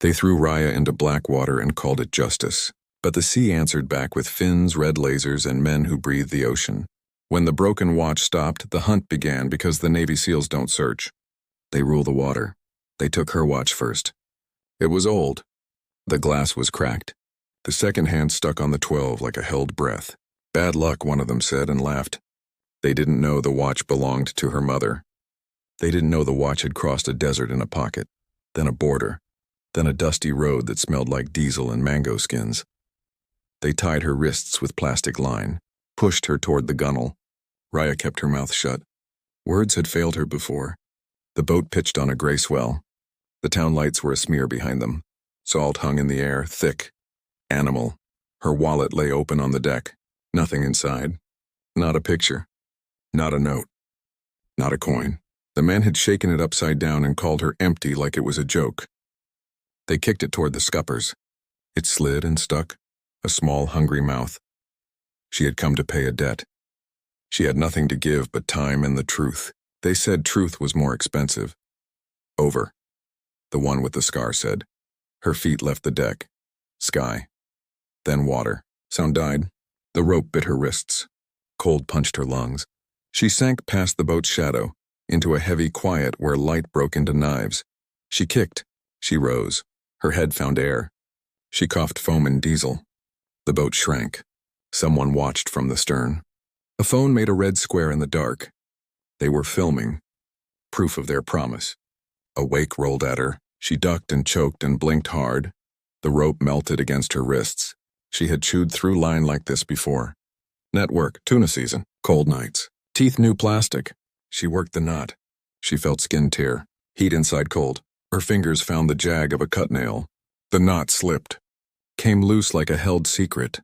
They threw Raya into black water and called it justice. But the sea answered back with fins, red lasers, and men who breathed the ocean. When the broken watch stopped, the hunt began because the Navy SEALs don't search. They rule the water. They took her watch first. It was old. The glass was cracked. The second hand stuck on the 12 like a held breath. Bad luck, one of them said and laughed. They didn't know the watch belonged to her mother. They didn't know the watch had crossed a desert in a pocket, then a border, then a dusty road that smelled like diesel and mango skins. They tied her wrists with plastic line, pushed her toward the gunwale. Raya kept her mouth shut. Words had failed her before. The boat pitched on a gray swell. The town lights were a smear behind them. Salt hung in the air, thick. Animal. Her wallet lay open on the deck. Nothing inside. Not a picture. Not a note. Not a coin. The men had shaken it upside down and called her empty like it was a joke. They kicked it toward the scuppers. It slid and stuck. A small, hungry mouth. She had come to pay a debt. She had nothing to give but time and the truth. They said truth was more expensive. Over. The one with the scar said. Her feet left the deck. Sky. Then water. Sound died. The rope bit her wrists. Cold punched her lungs. She sank past the boat's shadow, into a heavy quiet where light broke into knives. She kicked. She rose. Her head found air. She coughed foam and diesel. The boat shrank. Someone watched from the stern. A phone made a red square in the dark. They were filming. Proof of their promise. A wake rolled at her. She ducked and choked and blinked hard. The rope melted against her wrists. She had chewed through line like this before. Network, tuna season, cold nights. Teeth knew plastic. She worked the knot. She felt skin tear. Heat inside cold. Her fingers found the jag of a cut nail. The knot slipped. Came loose like a held secret.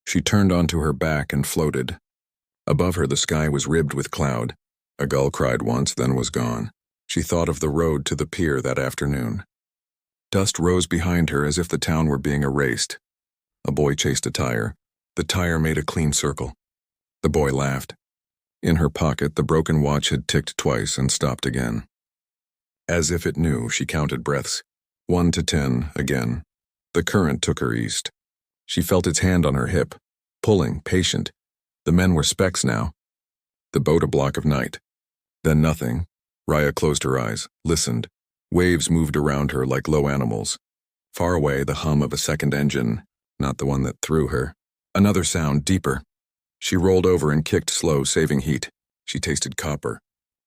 She turned onto her back and floated. Above her the sky was ribbed with cloud. A gull cried once, then was gone. She thought of the road to the pier that afternoon. Dust rose behind her as if the town were being erased. A boy chased a tire. The tire made a clean circle. The boy laughed. In her pocket, the broken watch had ticked twice and stopped again. As if it knew, she counted breaths. 1 to 10, again. The current took her east. She felt its hand on her hip, pulling, patient. The men were specks now. The boat a block of night. Then nothing. Raya closed her eyes, listened. Waves moved around her like low animals. Far away, the hum of a second engine, not the one that threw her. Another sound, deeper. She rolled over and kicked slow, saving heat. She tasted copper.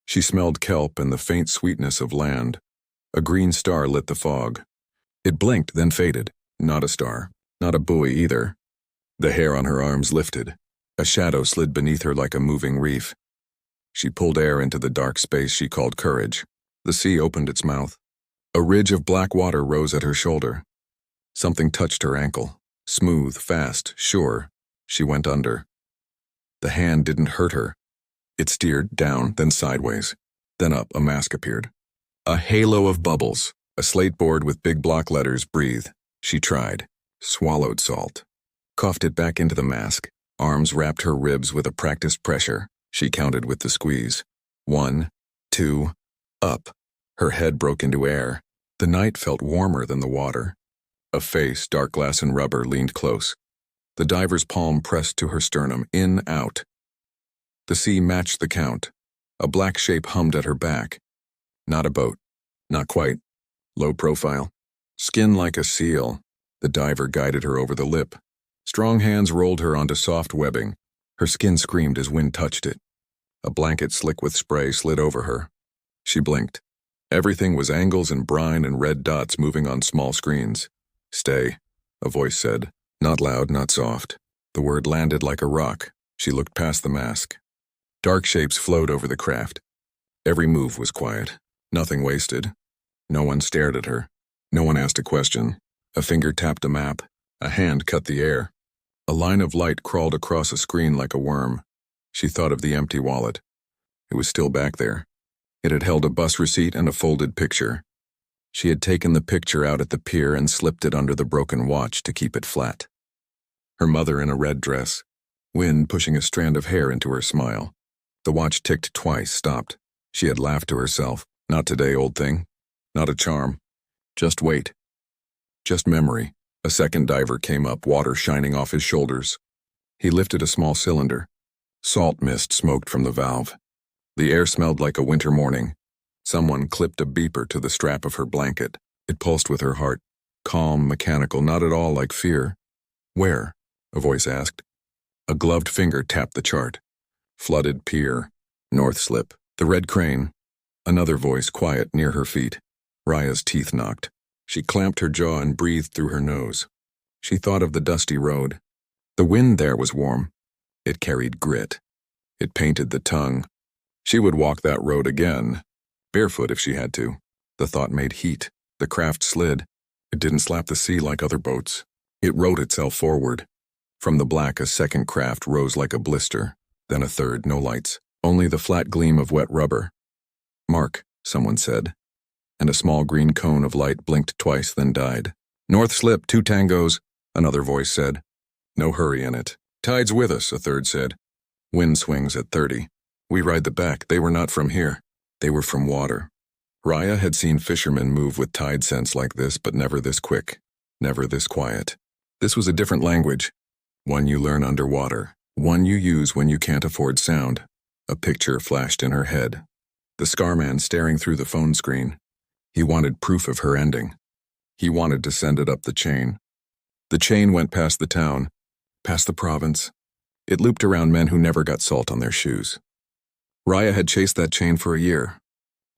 She smelled kelp and the faint sweetness of land. A green star lit the fog. It blinked, then faded. Not a star. Not a buoy either. The hair on her arms lifted. A shadow slid beneath her like a moving reef. She pulled air into the dark space she called courage. The sea opened its mouth. A ridge of black water rose at her shoulder. Something touched her ankle. Smooth, fast, sure. She went under. The hand didn't hurt her. It steered down, then sideways. Then up, a mask appeared. A halo of bubbles. A slate board with big block letters, breathe. She tried. Swallowed salt. Coughed it back into the mask. Arms wrapped her ribs with a practiced pressure. She counted with the squeeze. 1, 2, up. Her head broke into air. The night felt warmer than the water. A face, dark glass and rubber, leaned close. The diver's palm pressed to her sternum, in, out. The sea matched the count. A black shape hummed at her back. Not a boat. Not quite. Low profile. Skin like a seal. The diver guided her over the lip. Strong hands rolled her onto soft webbing. Her skin screamed as wind touched it. A blanket slick with spray slid over her. She blinked. Everything was angles and brine and red dots moving on small screens. Stay, a voice said. Not loud, not soft. The word landed like a rock. She looked past the mask. Dark shapes flowed over the craft. Every move was quiet. Nothing wasted. No one stared at her. No one asked a question. A finger tapped a map. A hand cut the air. A line of light crawled across a screen like a worm. She thought of the empty wallet. It was still back there. It had held a bus receipt and a folded picture. She had taken the picture out at the pier and slipped it under the broken watch to keep it flat. Her mother in a red dress. Wind pushing a strand of hair into her smile. The watch ticked twice, stopped. She had laughed to herself. Not today, old thing. Not a charm. Just wait. Just memory. A second diver came up, water shining off his shoulders. He lifted a small cylinder. Salt mist smoked from the valve. The air smelled like a winter morning. Someone clipped a beeper to the strap of her blanket. It pulsed with her heart. Calm, mechanical, not at all like fear. "Where?" a voice asked. A gloved finger tapped the chart. Flooded pier. North slip. The red crane. Another voice, quiet, near her feet. Raya's teeth knocked. She clamped her jaw and breathed through her nose. She thought of the dusty road. The wind there was warm. It carried grit. It painted the tongue. She would walk that road again, barefoot if she had to. The thought made heat. The craft slid. It didn't slap the sea like other boats. It rode itself forward. From the black, a second craft rose like a blister. Then a third, no lights. Only the flat gleam of wet rubber. "Mark," someone said. And a small green cone of light blinked twice, then died. "North slip, 2 tangos," another voice said. "No hurry in it." "Tide's with us," a third said. "Wind swings at 30. We ride the back. They were not from here. They were from water." Raya had seen fishermen move with tide sense like this, but never this quick. Never this quiet. This was a different language. One you learn underwater. One you use when you can't afford sound. A picture flashed in her head. The scarman staring through the phone screen. He wanted proof of her ending. He wanted to send it up the chain. The chain went past the town, past the province. It looped around men who never got salt on their shoes. Raya had chased that chain for a year.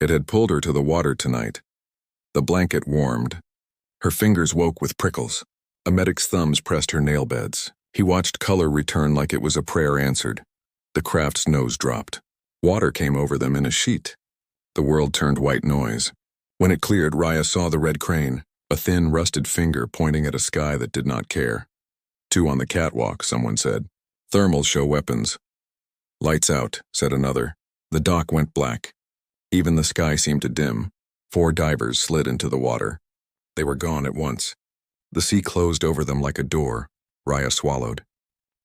It had pulled her to the water tonight. The blanket warmed. Her fingers woke with prickles. A medic's thumbs pressed her nail beds. He watched color return like it was a prayer answered. The craft's nose dropped. Water came over them in a sheet. The world turned white noise. When it cleared, Raya saw the red crane, a thin, rusted finger pointing at a sky that did not care. 2 on the catwalk, someone said. "Thermals show weapons." "Lights out," said another. The dock went black. Even the sky seemed to dim. 4 divers slid into the water. They were gone at once. The sea closed over them like a door. Raya swallowed.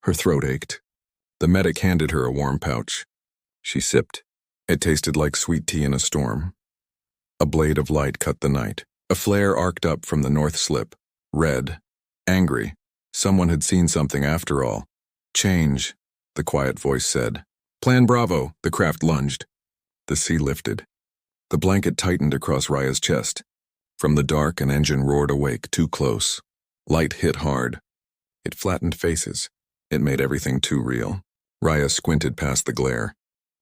Her throat ached. The medic handed her a warm pouch. She sipped. It tasted like sweet tea in a storm. A blade of light cut the night. A flare arced up from the north slip. Red. Angry. Someone had seen something after all. "Change," the quiet voice said. "Plan Bravo," the craft lunged. The sea lifted. The blanket tightened across Raya's chest. From the dark, an engine roared awake, too close. Light hit hard. It flattened faces. It made everything too real. Raya squinted past the glare.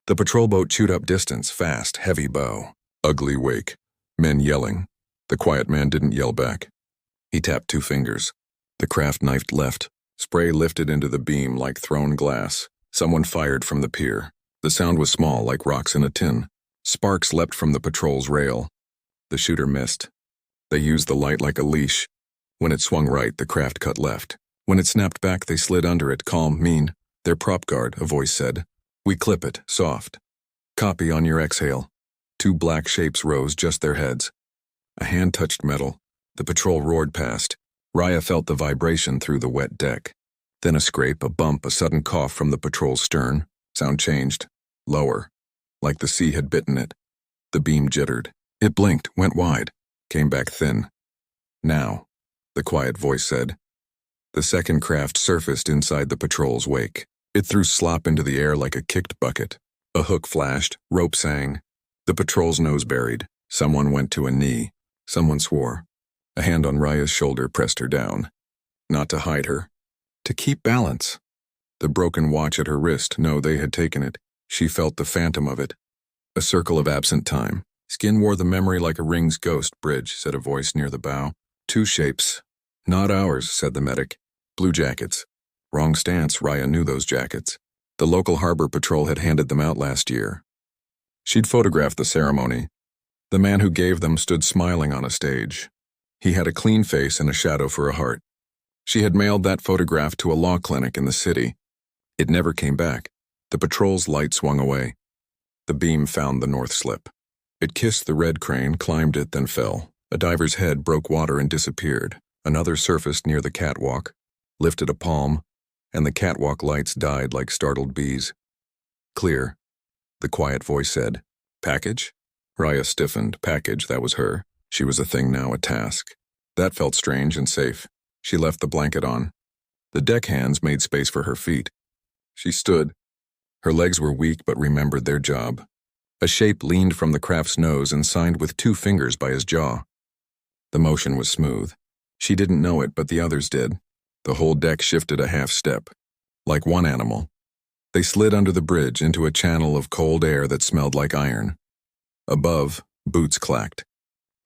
The patrol boat chewed up distance, fast, heavy bow. Ugly wake. Men yelling. The quiet man didn't yell back. He tapped 2 fingers. The craft knifed left. Spray lifted into the beam like thrown glass. Someone fired from the pier. The sound was small, like rocks in a tin. Sparks leapt from the patrol's rail. The shooter missed. They used the light like a leash. When it swung right, the craft cut left. When it snapped back, they slid under it, calm, mean. "Their prop guard," a voice said. "We clip it, soft. Copy on your exhale." 2 black shapes rose, just their heads. A hand touched metal. The patrol roared past. Raya felt the vibration through the wet deck. Then a scrape, a bump, a sudden cough from the patrol's stern. Sound changed. Lower. Like the sea had bitten it. The beam jittered. It blinked, went wide, came back thin. "Now," the quiet voice said. The second craft surfaced inside the patrol's wake. It threw slop into the air like a kicked bucket. A hook flashed, rope sang. The patrol's nose buried. Someone went to a knee. Someone swore. A hand on Raya's shoulder pressed her down. Not to hide her. To keep balance. The broken watch at her wrist, no, they had taken it. She felt the phantom of it. A circle of absent time. "Skin wore the memory like a ring's ghost, Bridge," said a voice near the bow. 2 shapes. "Not ours," said the medic. "Blue jackets." Wrong stance, Raya knew those jackets. The local harbor patrol had handed them out last year. She'd photographed the ceremony. The man who gave them stood smiling on a stage. He had a clean face and a shadow for a heart. She had mailed that photograph to a law clinic in the city. It never came back. The patrol's light swung away. The beam found the north slip. It kissed the red crane, climbed it, then fell. A diver's head broke water and disappeared. Another surfaced near the catwalk, lifted a palm, and the catwalk lights died like startled bees. "Clear," the quiet voice said. "Package?" Raya stiffened. Package, that was her. She was a thing now, a task. That felt strange and safe. She left the blanket on. The deckhands made space for her feet. She stood. Her legs were weak but remembered their job. A shape leaned from the craft's nose and signed with 2 fingers by his jaw. The motion was smooth. She didn't know it, but the others did. The whole deck shifted a half step. Like one animal. They slid under the bridge into a channel of cold air that smelled like iron. Above, boots clacked.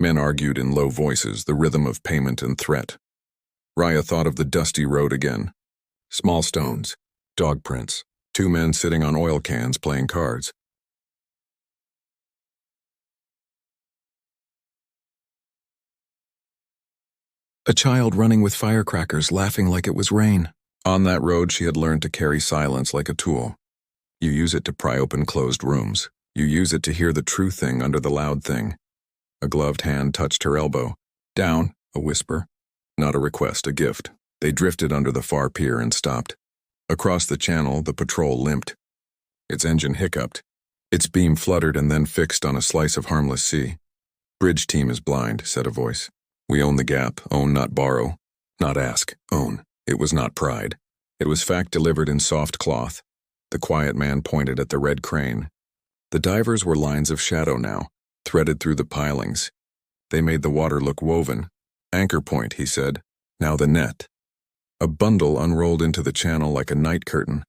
Men argued in low voices, the rhythm of payment and threat. Raya thought of the dusty road again. Small stones, dog prints, 2 men sitting on oil cans playing cards. A child running with firecrackers, laughing like it was rain. On that road, she had learned to carry silence like a tool. You use it to pry open closed rooms. You use it to hear the true thing under the loud thing. A gloved hand touched her elbow. Down, a whisper. Not a request, a gift. They drifted under the far pier and stopped. Across the channel, the patrol limped. Its engine hiccuped. Its beam fluttered and then fixed on a slice of harmless sea. Bridge team is blind, said a voice. We own the gap, own not borrow. Not ask, own. It was not pride. It was fact delivered in soft cloth. The quiet man pointed at the red crane. The divers were lines of shadow now, threaded through the pilings. They made the water look woven. Anchor point, he said. Now the net. A bundle unrolled into the channel like a night curtain.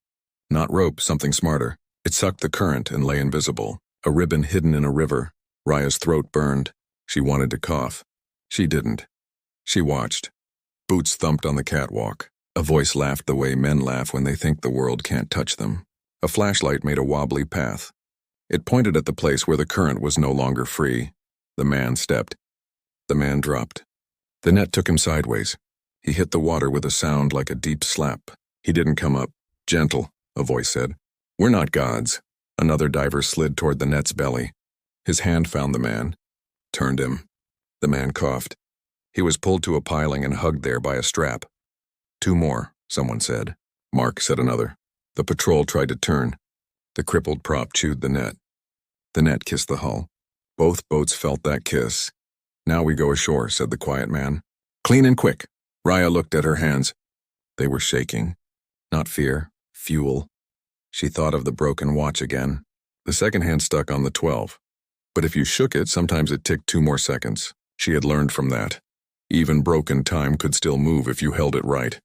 Not rope, something smarter. It sucked the current and lay invisible. A ribbon hidden in a river. Raya's throat burned. She wanted to cough. She didn't. She watched. Boots thumped on the catwalk. A voice laughed the way men laugh when they think the world can't touch them. A flashlight made a wobbly path. It pointed at the place where the current was no longer free. The man stepped. The man dropped. The net took him sideways. He hit the water with a sound like a deep slap. He didn't come up. Gentle, a voice said. We're not gods. Another diver slid toward the net's belly. His hand found the man. Turned him. The man coughed. He was pulled to a piling and hugged there by a strap. 2 more, someone said. Mark, said another. The patrol tried to turn. The crippled prop chewed the net. The net kissed the hull. Both boats felt that kiss. Now we go ashore, said the quiet man. Clean and quick. Raya looked at her hands. They were shaking. Not fear, fuel. She thought of the broken watch again. The second hand stuck on the 12. But if you shook it, sometimes it ticked 2 more seconds. She had learned from that. Even broken time could still move if you held it right.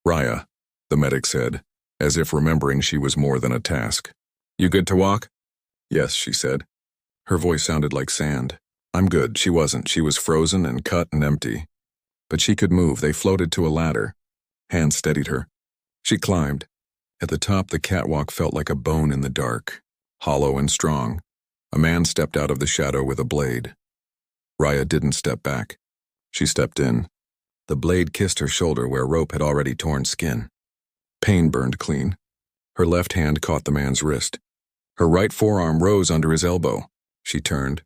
Raya, the medic said, as if remembering she was more than a task. You good to walk? Yes, she said. Her voice sounded like sand. I'm good. She wasn't. She was frozen and cut and empty. But she could move. They floated to a ladder. Hands steadied her. She climbed. At the top, the catwalk felt like a bone in the dark, hollow and strong. A man stepped out of the shadow with a blade. Raya didn't step back. She stepped in. The blade kissed her shoulder where rope had already torn skin. Pain burned clean. Her left hand caught the man's wrist. Her right forearm rose under his elbow. She turned.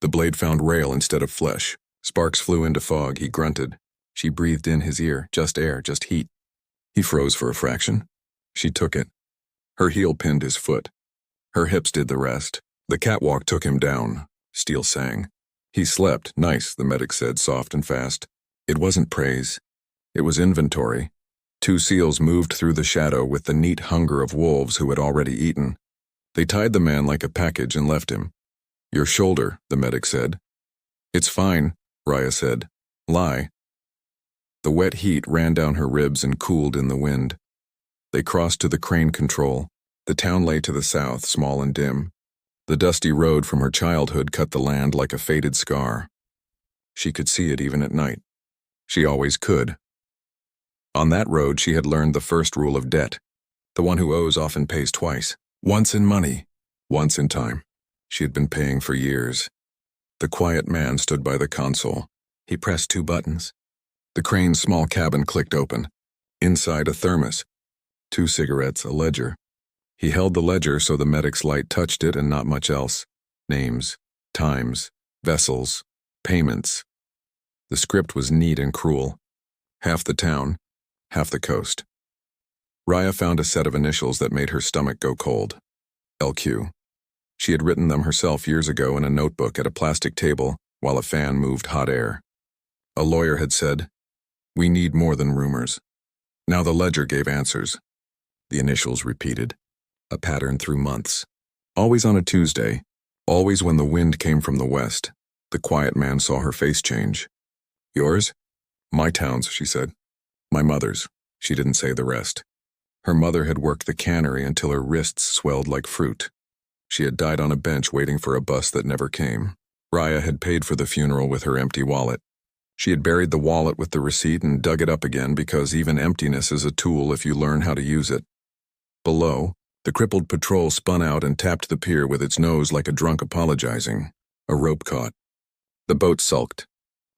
The blade found rail instead of flesh. Sparks flew into fog. He grunted. She breathed in his ear. Just air, just heat. He froze for a fraction. She took it. Her heel pinned his foot. Her hips did the rest. The catwalk took him down. Steele sang. He slept. Nice, the medic said, soft and fast. It wasn't praise. It was inventory. 2 seals moved through the shadow with the neat hunger of wolves who had already eaten. They tied the man like a package and left him. Your shoulder, the medic said. It's fine, Raya said. Lie. The wet heat ran down her ribs and cooled in the wind. They crossed to the crane control. The town lay to the south, small and dim. The dusty road from her childhood cut the land like a faded scar. She could see it even at night. She always could. On that road, she had learned the first rule of debt. The one who owes often pays twice. Once in money, once in time. She had been paying for years. The quiet man stood by the console. He pressed 2 buttons. The crane's small cabin clicked open. Inside, a thermos. 2 cigarettes, a ledger. He held the ledger so the medic's light touched it and not much else. Names, times, vessels, payments. The script was neat and cruel. Half the town, half the coast. Raya found a set of initials that made her stomach go cold. LQ. She had written them herself years ago in a notebook at a plastic table while a fan moved hot air. A lawyer had said, "We need more than rumors." Now the ledger gave answers. The initials repeated, a pattern through months. Always on a Tuesday, always when the wind came from the west, the quiet man saw her face change. "Yours?" "My town's," she said. "My mother's." She didn't say the rest. Her mother had worked the cannery until her wrists swelled like fruit. She had died on a bench waiting for a bus that never came. Raya had paid for the funeral with her empty wallet. She had buried the wallet with the receipt and dug it up again because even emptiness is a tool if you learn how to use it. Below, the crippled patrol spun out and tapped the pier with its nose like a drunk apologizing. A rope caught. The boat sulked.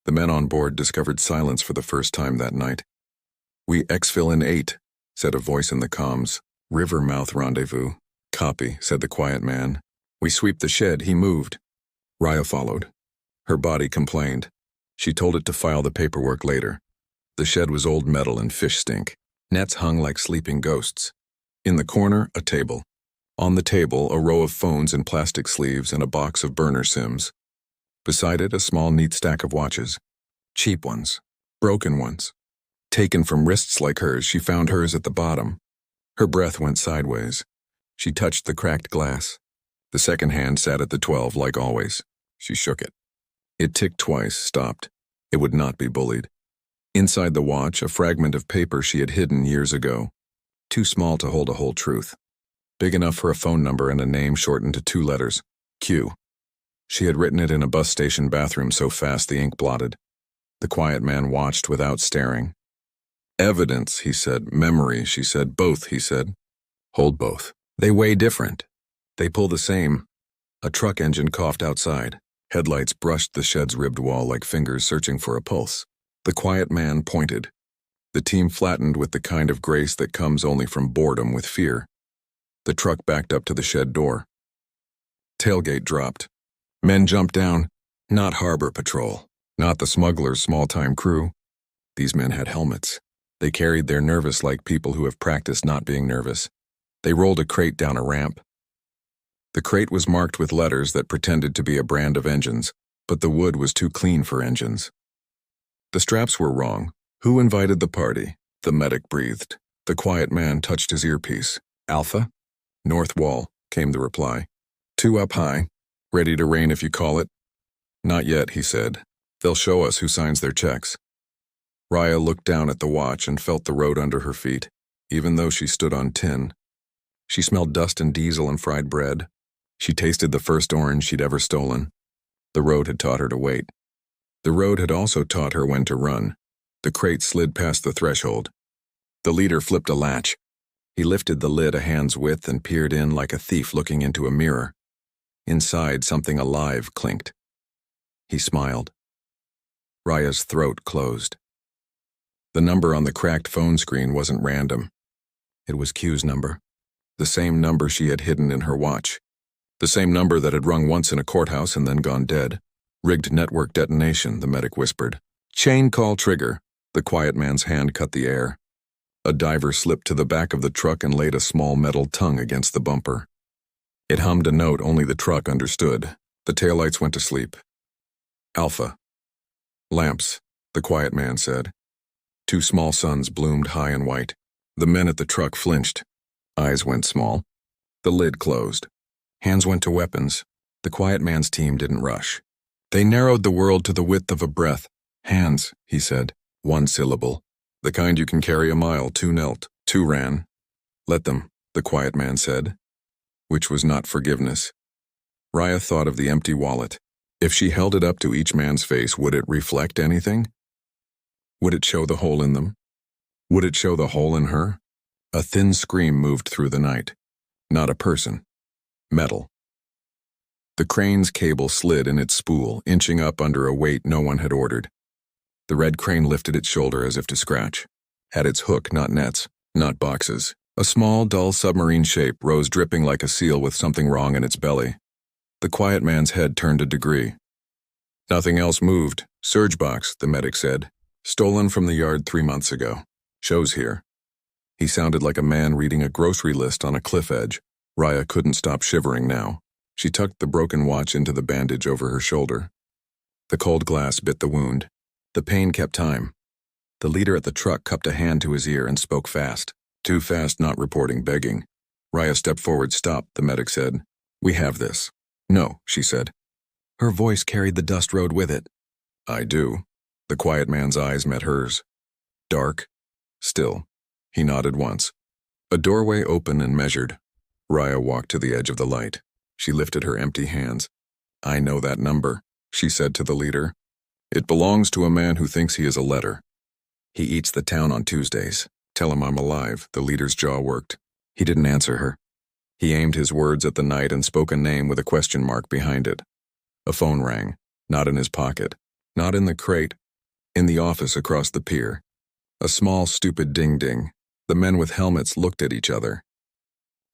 The men on board discovered silence for the first time that night. "We exfil in 8, said a voice in the comms. "River mouth rendezvous." "Copy," said the quiet man. "We sweep the shed," he moved. Raya followed. Her body complained. She told it to file the paperwork later. The shed was old metal and fish stink. Nets hung like sleeping ghosts. In the corner, a table. On the table, a row of phones in plastic sleeves and a box of burner sims. Beside it, a small, neat stack of watches. Cheap ones. Broken ones. Taken from wrists like hers, she found hers at the bottom. Her breath went sideways. She touched the cracked glass. The second hand sat at the 12, like always. She shook it. It ticked twice, stopped. It would not be bullied. Inside the watch, a fragment of paper she had hidden years ago. Too small to hold a whole truth. Big enough for a phone number and a name shortened to 2 letters. Q. She had written it in a bus station bathroom so fast the ink blotted. The quiet man watched without staring. "Evidence," he said. "Memory," she said. "Both," he said. "Hold both. They weigh different. They pull the same." A truck engine coughed outside. Headlights brushed the shed's ribbed wall like fingers searching for a pulse. The quiet man pointed. The team flattened with the kind of grace that comes only from boredom with fear. The truck backed up to the shed door. Tailgate dropped. Men jumped down. Not harbor patrol. Not the smugglers' small-time crew. These men had helmets. They carried their nervous like people who have practiced not being nervous. They rolled a crate down a ramp. The crate was marked with letters that pretended to be a brand of engines, but the wood was too clean for engines. The straps were wrong. Who invited the party? The medic breathed. The quiet man touched his earpiece. "Alpha?" "North wall," came the reply. "2 up high. Ready to rain if you call it." "Not yet," he said. "They'll show us who signs their checks." Raya looked down at the watch and felt the road under her feet, even though she stood on tin. She smelled dust and diesel and fried bread. She tasted the first orange she'd ever stolen. The road had taught her to wait. The road had also taught her when to run. The crate slid past the threshold. The leader flipped a latch. He lifted the lid a hand's width and peered in like a thief looking into a mirror. Inside, something alive clinked. He smiled. Raya's throat closed. The number on the cracked phone screen wasn't random. It was Q's number. The same number she had hidden in her watch. The same number that had rung once in a courthouse and then gone dead. "Rigged network detonation," the medic whispered. "Chain call trigger." The quiet man's hand cut the air. A diver slipped to the back of the truck and laid a small metal tongue against the bumper. It hummed a note only the truck understood. The taillights went to sleep. "Alpha." "Lamps," the quiet man said. 2 small suns bloomed high and white. The men at the truck flinched. Eyes went small. The lid closed. Hands went to weapons. The quiet man's team didn't rush. They narrowed the world to the width of a breath. "Hands," he said. 1 syllable. "The kind you can carry a mile." 2 knelt. 2 ran. "Let them," the quiet man said. Which was not forgiveness. Raya thought of the empty wallet. If she held it up to each man's face, would it reflect anything? Would it show the hole in them? Would it show the hole in her? A thin scream moved through the night. Not a person. Metal. The crane's cable slid in its spool, inching up under a weight no one had ordered. The red crane lifted its shoulder as if to scratch. Had its hook, not nets, not boxes. A small, dull submarine shape rose dripping like a seal with something wrong in its belly. The quiet man's head turned a degree. "Nothing else moved. Surge box," the medic said. "Stolen from the yard 3 months ago. Shows here." He sounded like a man reading a grocery list on a cliff edge. Raya couldn't stop shivering now. She tucked the broken watch into the bandage over her shoulder. The cold glass bit the wound. The pain kept time. The leader at the truck cupped a hand to his ear and spoke fast. Too fast, not reporting, begging. Raya stepped forward. Stop, the medic said. We have this. No, she said. Her voice carried the dust road with it. I do. The quiet man's eyes met hers. Dark. Still. He nodded once. A doorway opened and measured. Raya walked to the edge of the light. She lifted her empty hands. I know that number, she said to the leader. It belongs to a man who thinks he is a letter. He eats the town on Tuesdays. Tell him I'm alive. The leader's jaw worked. He didn't answer her. He aimed his words at the night and spoke a name with a question mark behind it. A phone rang. Not in his pocket. Not in the crate. In the office across the pier. A small, stupid ding-ding. The men with helmets looked at each other.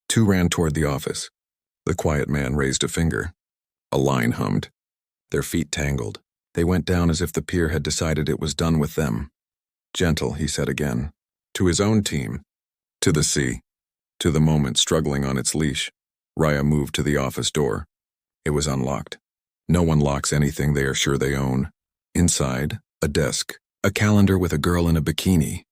Two ran toward the office. The quiet man raised a finger. A line hummed. Their feet tangled. They went down as if the pier had decided it was done with them. Gentle, he said again. To his own team. To the sea. To the moment struggling on its leash. Raya moved to the office door. It was unlocked. No one locks anything they are sure they own. Inside, a desk. A calendar with a girl in a bikini.